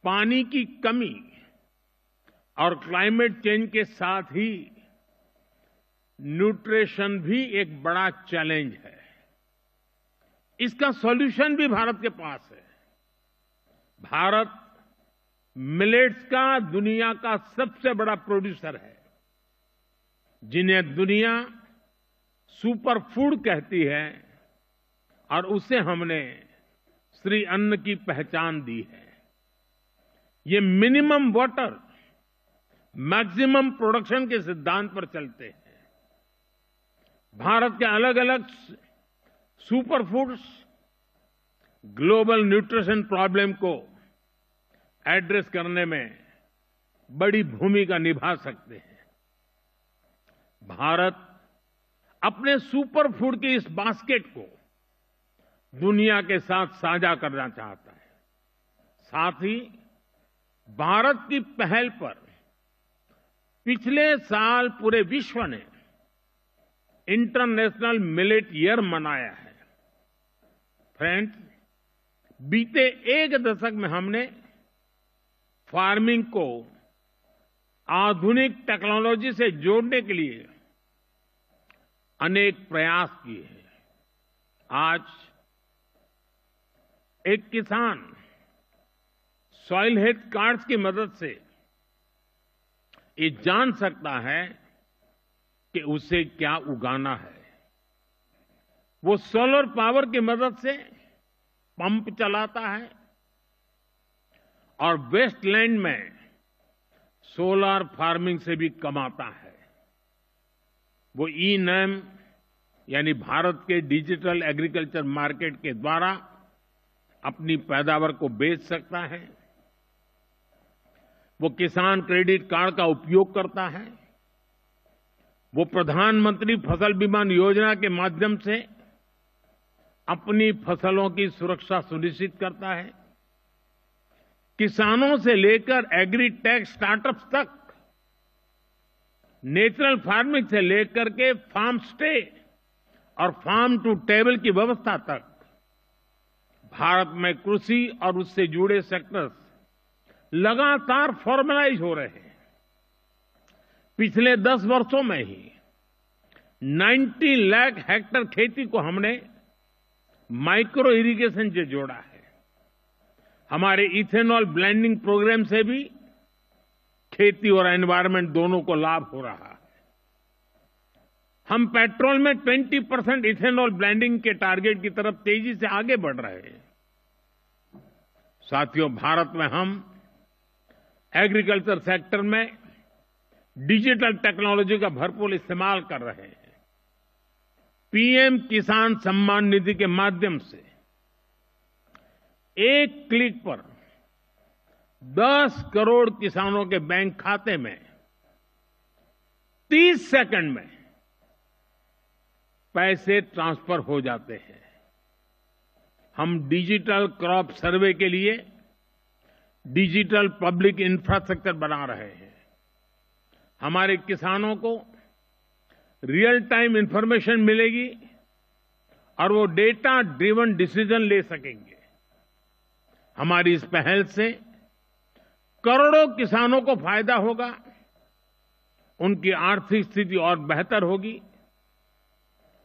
पानी की कमी और क्लाइमेट चेंज के साथ ही न्यूट्रिशन भी एक बड़ा चैलेंज है। इसका सॉल्यूशन भी भारत के पास है। भारत मिलेट्स का दुनिया का सबसे बड़ा प्रोड्यूसर है, जिन्हें दुनिया सुपर फूड कहती है, और उसे हमने श्री अन्न की पहचान दी है। ये मिनिमम वाटर मैक्सिमम प्रोडक्शन के सिद्धांत पर चलते हैं। भारत के अलग अलग super foods global nutrition problem को एड्रेस करने में बड़ी भूमिका निभा सकते हैं। भारत अपने सुपर फूड की इस बास्केट को दुनिया के साथ साझा करना चाहता है। साथ ही भारत की पहल पर पिछले साल पूरे विश्व ने इंटरनेशनल मिलेट ईयर मनाया है। फ्रेंड्स, बीते एक दशक में हमने फार्मिंग को आधुनिक टेक्नोलॉजी से जोड़ने के लिए अनेक प्रयास किए हैं। आज एक किसान सॉइल हेल्थ कार्ड्स की मदद से ये जान सकता है कि उसे क्या उगाना है। वो सोलर पावर की मदद से पंप चलाता है और वेस्टलैंड में सोलर फार्मिंग से भी कमाता है। वो ई-नैम यानी भारत के डिजिटल एग्रीकल्चर मार्केट के द्वारा अपनी पैदावार को बेच सकता है। वो किसान क्रेडिट कार्ड का उपयोग करता है। वो प्रधानमंत्री फसल बीमा योजना के माध्यम से अपनी फसलों की सुरक्षा सुनिश्चित करता है। किसानों से लेकर एग्री टेक स्टार्टअप्स तक, नेचुरल फार्मिंग से लेकर के फार्म स्टे और फार्म टू टेबल की व्यवस्था तक, भारत में कृषि और उससे जुड़े सेक्टर्स लगातार फॉर्मलाइज हो रहे हैं। पिछले 10 वर्षों में ही 90 लाख हेक्टेयर खेती को हमने माइक्रो इरिगेशन से जोड़ा है। हमारे इथेनॉल ब्लेंडिंग प्रोग्राम से भी खेती और एनवायरमेंट दोनों को लाभ हो रहा है। हम पेट्रोल में 20% इथेनॉल ब्लेंडिंग के टारगेट की तरफ तेजी से आगे बढ़ रहे हैं। साथियों, भारत में हम एग्रीकल्चर सेक्टर में डिजिटल टेक्नोलॉजी का भरपूर इस्तेमाल कर रहे हैं। पीएम किसान सम्मान निधि के माध्यम से एक क्लिक पर 10 करोड़ किसानों के बैंक खाते में 30 सेकंड में पैसे ट्रांसफर हो जाते हैं। हम डिजिटल क्रॉप सर्वे के लिए डिजिटल पब्लिक इंफ्रास्ट्रक्चर बना रहे हैं। हमारे किसानों को रियल टाइम इंफॉर्मेशन मिलेगी और वो डेटा ड्रिवन डिसीजन ले सकेंगे। हमारी इस पहल से करोड़ों किसानों को फायदा होगा, उनकी आर्थिक स्थिति और बेहतर होगी।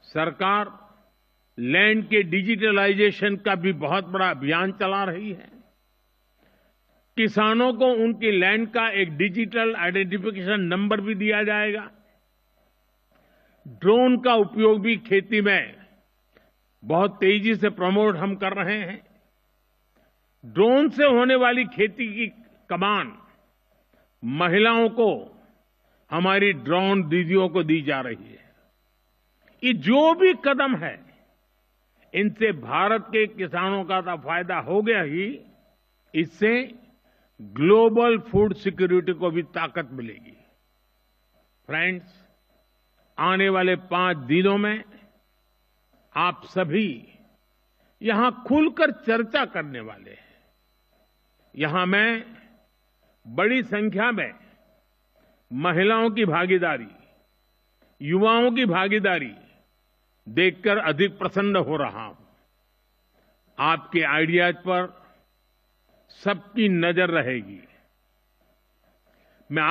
सरकार लैंड के डिजिटलाइजेशन का भी बहुत बड़ा अभियान चला रही है। किसानों को उनकी लैंड का एक डिजिटल आइडेंटिफिकेशन नंबर भी दिया जाएगा। ड्रोन का उपयोग भी खेती में बहुत तेजी से प्रमोट हम कर रहे हैं। ड्रोन से होने वाली खेती की कमान महिलाओं को, हमारी ड्रोन दीदियों को दी जा रही है। ये जो भी कदम है, इनसे भारत के किसानों का तो फायदा हो गया ही, इससे ग्लोबल फूड सिक्योरिटी को भी ताकत मिलेगी। फ्रेंड्स, आने वाले 5 दिनों में आप सभी यहां खुलकर चर्चा करने वाले हैं। यहां मैं बड़ी संख्या में महिलाओं की भागीदारी, युवाओं की भागीदारी देखकर अधिक प्रसन्न हो रहा हूं। आपके आइडियाज पर सबकी नजर रहेगी। मैं